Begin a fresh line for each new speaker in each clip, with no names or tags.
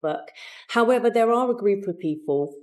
work. However, there are a group of people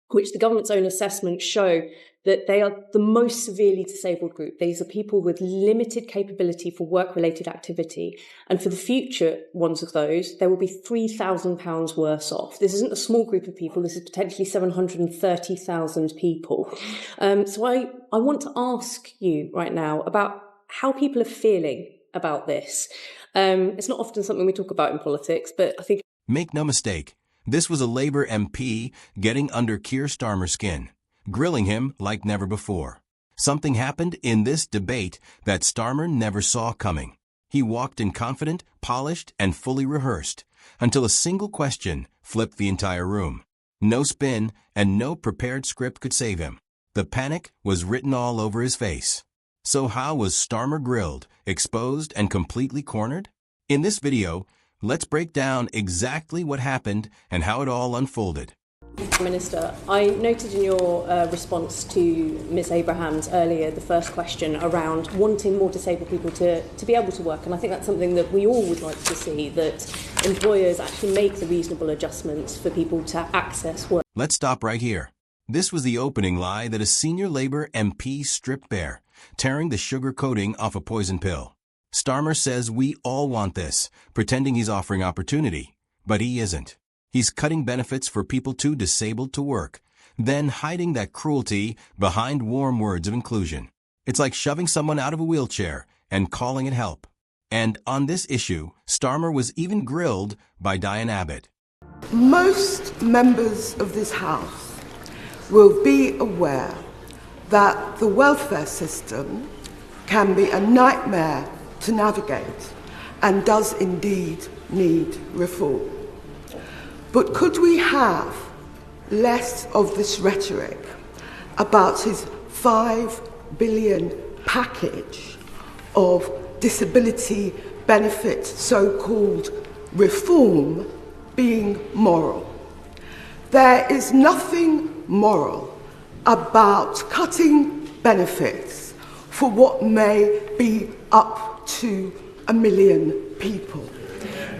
which the government's own assessments show that they are the most severely disabled group. These are people with limited capability for work-related activity. And for the future ones of those, they will be £3,000 worse off. This isn't a small group of people. This is potentially 730,000 people. So I want to ask you right now about how people are feeling about this. It's not often something we talk about in politics, but I think...
Make no mistake, this was a Labour MP getting under Keir Starmer's skin, grilling him like never before. Something happened in this debate that Starmer never saw coming. He walked in confident, polished, and fully rehearsed, until a single question flipped the entire room. No spin and no prepared script could save him. The panic was written all over his face. So how was Starmer grilled, exposed, and completely cornered? In this video, let's break down exactly what happened and how it all unfolded.
Minister, I noted in your response to Ms Abrahams earlier the first question around wanting more disabled people to be able to work, and I think that's something that we all would like to see, that employers actually make the reasonable adjustments for people to access work.
Let's stop right here. This was the opening lie that a senior Labour MP stripped bare, tearing the sugar coating off a poison pill. Starmer says we all want this, pretending he's offering opportunity, but he isn't. He's cutting benefits for people too disabled to work, then hiding that cruelty behind warm words of inclusion. It's like shoving someone out of a wheelchair and calling it help. And on this issue, Starmer was even grilled by Diane Abbott.
Most members of this House will be aware that the welfare system can be a nightmare to navigate and does indeed need reform. But could we have less of this rhetoric about his £5 billion package of disability benefit so-called reform being moral? There is nothing moral about cutting benefits for what may be up to 1 million people.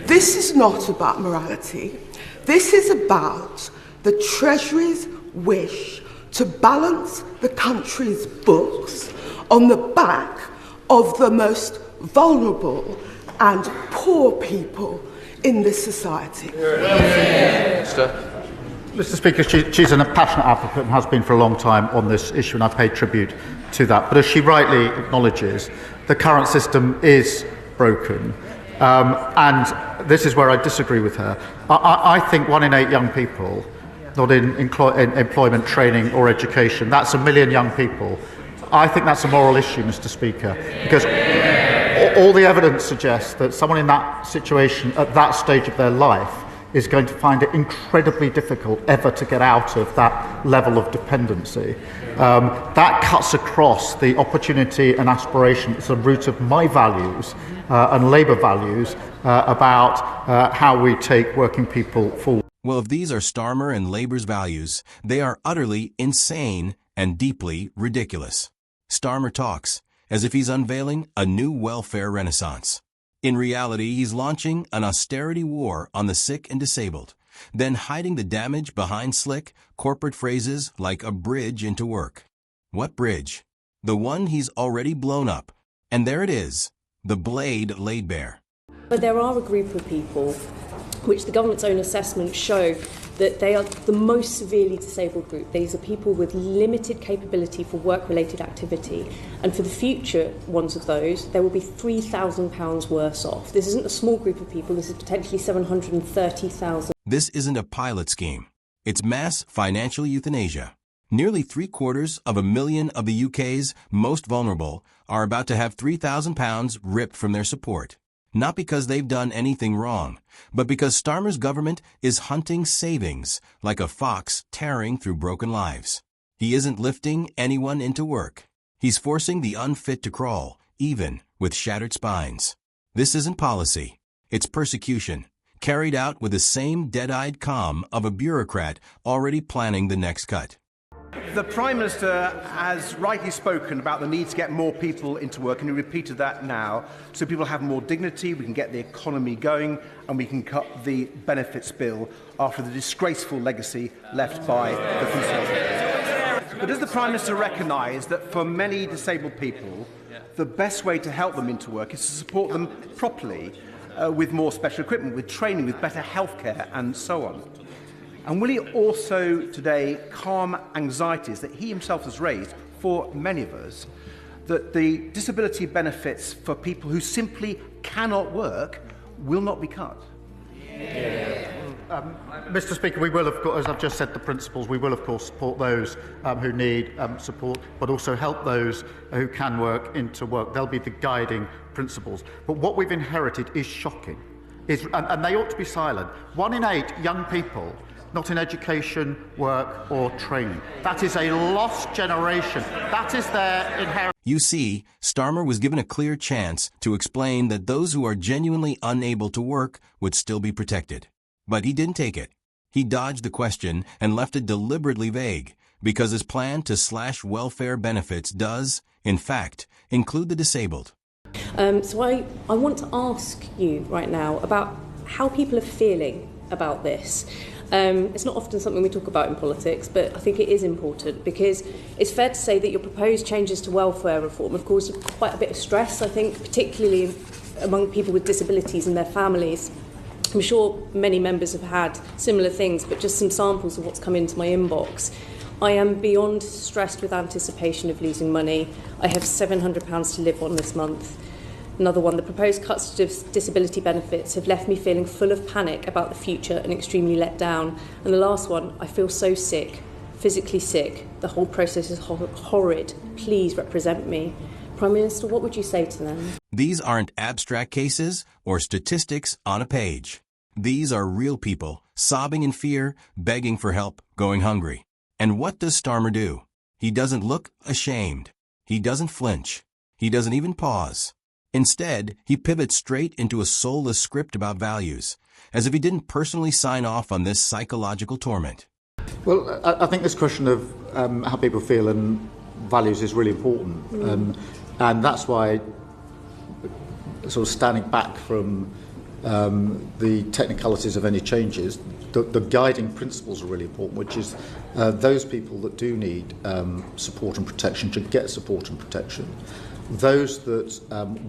This is not about morality. This is about the Treasury's wish to balance the country's books on the back of the most vulnerable and poor people in this society.
Mr. Speaker, she's a passionate advocate and has been for a long time on this issue, and I pay tribute to that. But as she rightly acknowledges, the current system is broken. And this is where I disagree with her. I think 1 in 8 young people not in employment, training or education, that's 1 million young people. I think that's a moral issue, Mr. Speaker, because all the evidence suggests that someone in that situation at that stage of their life is going to find it incredibly difficult ever to get out of that level of dependency. That cuts across the opportunity and aspiration. It's the root of my values and Labour values about how we take working people forward.
Well, if these are Starmer and Labour's values, they are utterly insane and deeply ridiculous. Starmer talks as if he's unveiling a new welfare renaissance. In reality, he's launching an austerity war on the sick and disabled, then hiding the damage behind slick, corporate phrases like a bridge into work. What bridge? The one he's already blown up. And there it is, the blade laid bare.
But there are a group of people which the government's own assessments show that they are the most severely disabled group. These are people with limited capability for work-related activity. And for the future ones of those, there will be £3,000 worse off. This isn't a small group of people. This is potentially 730,000.
This isn't a pilot scheme. It's mass financial euthanasia. Nearly 750,000 of the UK's most vulnerable are about to have £3,000 ripped from their support. Not because they've done anything wrong, but because Starmer's government is hunting savings like a fox tearing through broken lives. He isn't lifting anyone into work. He's forcing the unfit to crawl, even with shattered spines. This isn't policy. It's persecution, carried out with the same dead-eyed calm of a bureaucrat already planning the next cut.
The Prime Minister has rightly spoken about the need to get more people into work, and he repeated that now, so people have more dignity, we can get the economy going, and we can cut the benefits bill after the disgraceful legacy left by the Conservatives. But does the Prime Minister recognise that for many disabled people, the best way to help them into work is to support them properly with more special equipment, with training, with better healthcare, and so on? And will he also today calm anxieties that he himself has raised for many of us, that the disability benefits for people who simply cannot work will not be cut?
Mr. Speaker, we will, of course, as I've just said, the principles, we will, of course, support those who need support, but also help those who can work into work. They'll be the guiding principles. But what we've inherited is shocking, and they ought to be silent. 1 in 8 young people not in education, work or training. That is a lost generation. That is their inheritance.
You see, Starmer was given a clear chance to explain that those who are genuinely unable to work would still be protected. But he didn't take it. He dodged the question and left it deliberately vague, because his plan to slash welfare benefits does, in fact, include the disabled.
So I want to ask you right now about how people are feeling about this. It's not often something we talk about in politics, but I think it is important because it's fair to say that your proposed changes to welfare reform have caused quite a bit of stress, I think, particularly among people with disabilities and their families. I'm sure many members have had similar things, but just some samples of what's come into my inbox. I am beyond stressed with anticipation of losing money. I have £700 to live on this month. Another one, the proposed cuts to disability benefits have left me feeling full of panic about the future and extremely let down. And the last one, I feel so sick, physically sick. The whole process is horrid. Please represent me. Prime Minister, what would you say to them?
These aren't abstract cases or statistics on a page. These are real people, sobbing in fear, begging for help, going hungry. And what does Starmer do? He doesn't look ashamed. He doesn't flinch. He doesn't even pause. Instead, he pivots straight into a soulless script about values, as if he didn't personally sign off on this psychological torment.
Well, I think this question of how people feel and values is really important. And that's why sort of standing back from the technicalities of any changes, the guiding principles are really important, which is those people that do need support and protection should get support and protection. Those that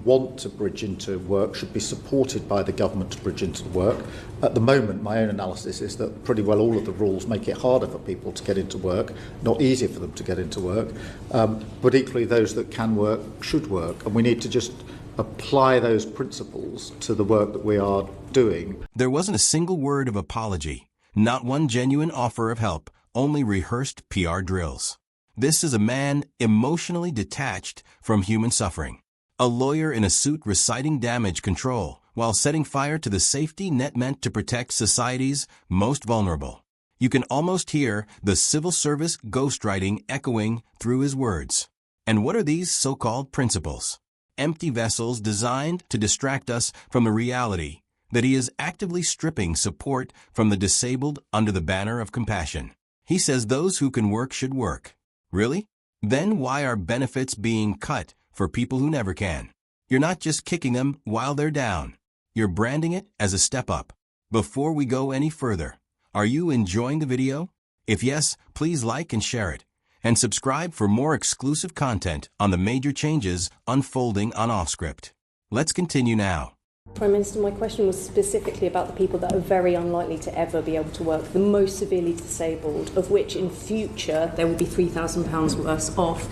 want to bridge into work should be supported by the government to bridge into work. At the moment, my own analysis is that pretty well all of the rules make it harder for people to get into work, not easier for them to get into work, but equally those that can work should work, and we need to just apply those principles to the work that we are doing.
There wasn't a single word of apology, not one genuine offer of help, only rehearsed PR drills. This is a man emotionally detached from human suffering. A lawyer in a suit reciting damage control while setting fire to the safety net meant to protect society's most vulnerable. You can almost hear the civil service ghostwriting echoing through his words. And what are these so-called principles? Empty vessels designed to distract us from the reality that he is actively stripping support from the disabled under the banner of compassion. He says those who can work should work. Really? Then why are benefits being cut for people who never can? You're not just kicking them while they're down. You're branding it as a step up. Before we go any further, are you enjoying the video? If yes, please like and share it. And subscribe for more exclusive content on the major changes unfolding on Offscript. Let's continue now.
Prime Minister, my question was specifically about the people that are very unlikely to ever be able to work, the most severely disabled, of which in future there will be £3,000 worse off.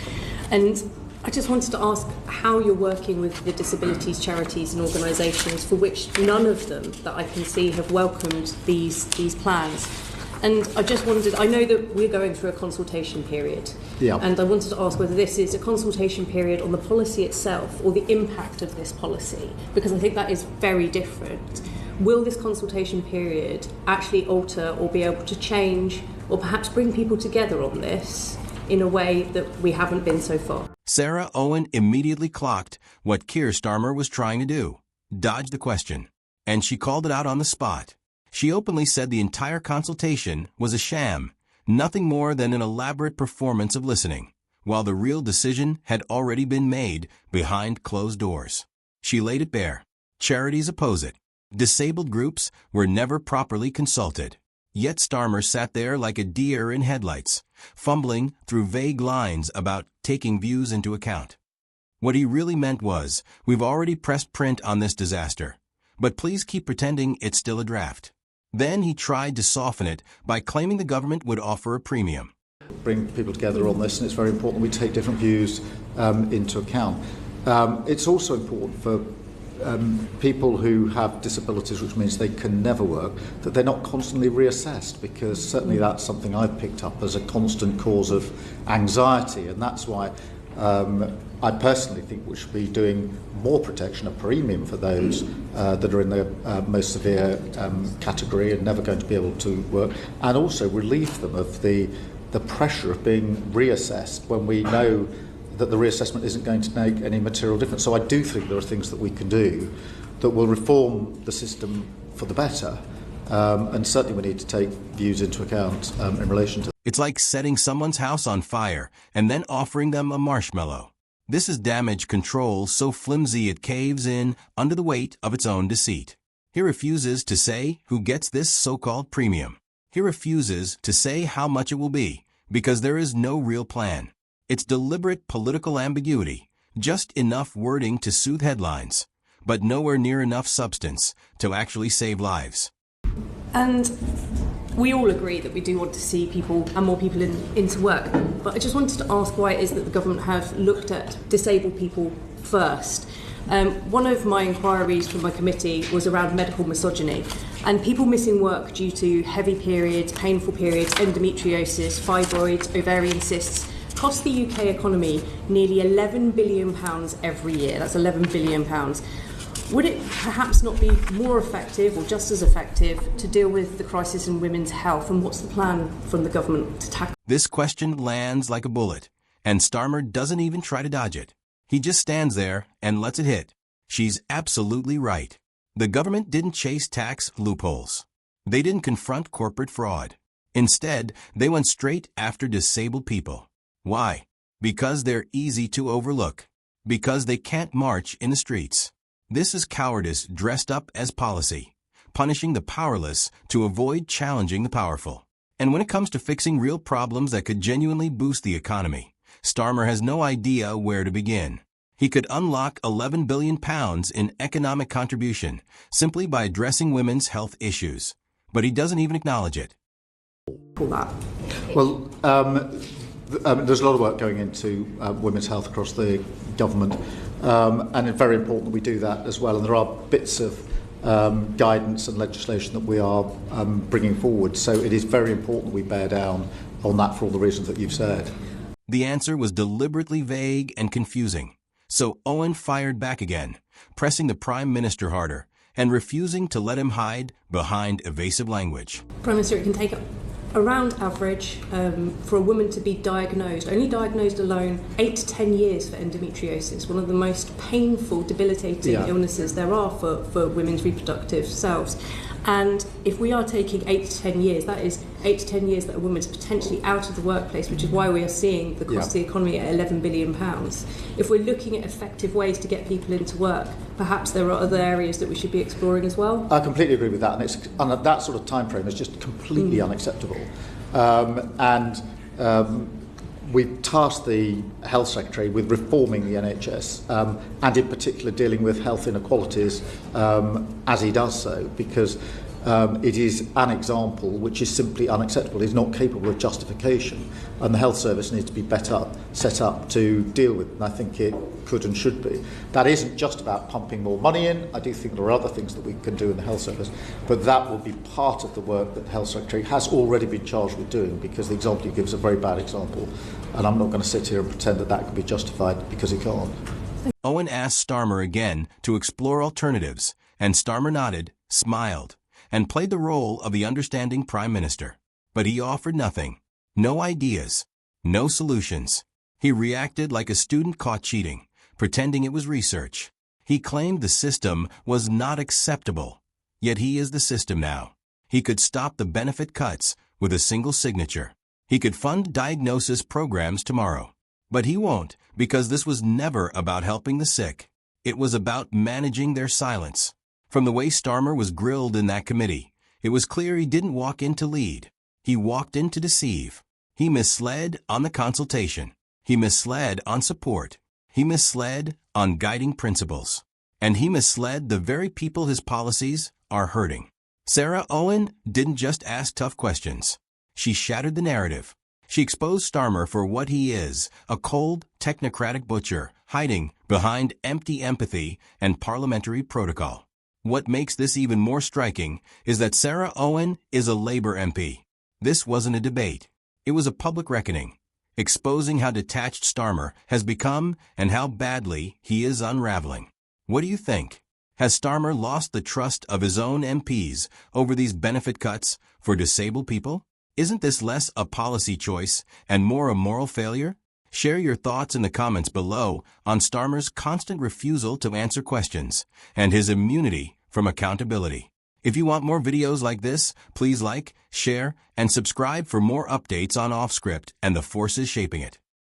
And I just wanted to ask how you're working with the disabilities charities and organisations for which none of them that I can see have welcomed these plans. And I just wondered, I know that we're going through a consultation period, and I wanted to ask whether this is a consultation period on the policy itself or the impact of this policy, because I think that is very different. Will this consultation period actually alter or be able to change or perhaps bring people together on this in a way that we haven't been so far?
Sarah Owen immediately clocked what Keir Starmer was trying to do, dodge the question, and she called it out on the spot. She openly said the entire consultation was a sham, Nothing more than an elaborate performance of listening, while the real decision had already been made behind closed doors. She laid it bare. Charities oppose it. Disabled groups were never properly consulted. Yet Starmer sat there like a deer in headlights, fumbling through vague lines about taking views into account. What he really meant was, we've already pressed print on this disaster, but please keep pretending it's still a draft. Then he tried to soften it by claiming the government would offer a premium.
Bring people together on this, and it's very important we take different views into account. It's also important for people who have disabilities, which means they can never work, that they're not constantly reassessed, because certainly that's something I've picked up as a constant cause of anxiety, and that's why I personally think we should be doing more protection, a premium for those that are in the most severe category and never going to be able to work, and also relieve them of the pressure of being reassessed when we know that the reassessment isn't going to make any material difference. So I do think there are things that we can do that will reform the system for the better, and certainly we need to take views into account in relation to that.
It's like setting someone's house on fire and then offering them a marshmallow. This is damage control so flimsy it caves in under the weight of its own deceit. He refuses to say who gets this so-called premium. He refuses to say how much it will be, because there is no real plan. It's deliberate political ambiguity, just enough wording to soothe headlines, but nowhere near enough substance to actually save lives.
And we all agree that we do want to see people and more people into work, but I just wanted to ask why it is that the government have looked at disabled people first. One of my inquiries from my committee was around medical misogyny, and people missing work due to heavy periods, painful periods, endometriosis, fibroids, ovarian cysts, cost the UK economy nearly £11 billion every year. That's £11 billion. Would it perhaps not be more effective or just as effective to deal with the crisis in women's health? And what's the plan from the government to tackle?
This question lands like a bullet, and Starmer doesn't even try to dodge it. He just stands there and lets it hit. She's absolutely right. The government didn't chase tax loopholes. They didn't confront corporate fraud. Instead, they went straight after disabled people. Why? Because they're easy to overlook. Because they can't march in the streets. This is cowardice dressed up as policy, punishing the powerless to avoid challenging the powerful. And when it comes to fixing real problems that could genuinely boost the economy, Starmer has no idea where to begin. He could unlock £11 billion in economic contribution simply by addressing women's health issues. But he doesn't even acknowledge it.
Well, there's a lot of work going into women's health across the government, and it's very important that we do that as well. And there are bits of guidance and legislation that we are bringing forward. So it is very important we bear down on that for all the reasons that you've said.
The answer was deliberately vague and confusing. So Owen fired back again, pressing the Prime Minister harder and refusing to let him hide behind evasive language.
Prime Minister, it can take around average for a woman to be diagnosed, only diagnosed alone, 8 to 10 years for endometriosis, one of the most painful, debilitating illnesses there are for women's reproductive selves. And if we are taking 8 to 10 years, that is 8 to 10 years that a woman's potentially out of the workplace, which is why we are seeing the cost of the economy at £11 billion. If we're looking at effective ways to get people into work, perhaps there are other areas that we should be exploring as well.
I completely agree with that, and that sort of time frame is just completely unacceptable. We've tasked the Health Secretary with reforming the NHS, and in particular dealing with health inequalities as he does so, because it is an example which is simply unacceptable. It's not capable of justification, and the health service needs to be set up to deal with it, and I think it could and should be. That isn't just about pumping more money in. I do think there are other things that we can do in the health service, but that will be part of the work that the Health Secretary has already been charged with doing, because the example you give is a very bad example, and I'm not going to sit here and pretend that that can be justified, because it can't.
Owen asked Starmer again to explore alternatives, and Starmer nodded, smiled, and played the role of the understanding Prime Minister. But he offered nothing. No ideas. No solutions. He reacted like a student caught cheating, pretending it was research. He claimed the system was not acceptable. Yet he is the system now. He could stop the benefit cuts with a single signature. He could fund diagnosis programs tomorrow. But he won't, because this was never about helping the sick. It was about managing their silence. From the way Starmer was grilled in that committee, it was clear he didn't walk in to lead. He walked in to deceive. He misled on the consultation. He misled on support. He misled on guiding principles. And he misled the very people his policies are hurting. Sarah Owen didn't just ask tough questions. She shattered the narrative. She exposed Starmer for what he is, a cold, technocratic butcher, hiding behind empty empathy and parliamentary protocol. What makes this even more striking is that Sarah Owen is a Labour MP. This wasn't a debate. It was a public reckoning, exposing how detached Starmer has become and how badly he is unraveling. What do you think? Has Starmer lost the trust of his own MPs over these benefit cuts for disabled people? Isn't this less a policy choice and more a moral failure? Share your thoughts in the comments below on Starmer's constant refusal to answer questions and his immunity from accountability. If you want more videos like this, please like, share, and subscribe for more updates on Offscript and the forces shaping it.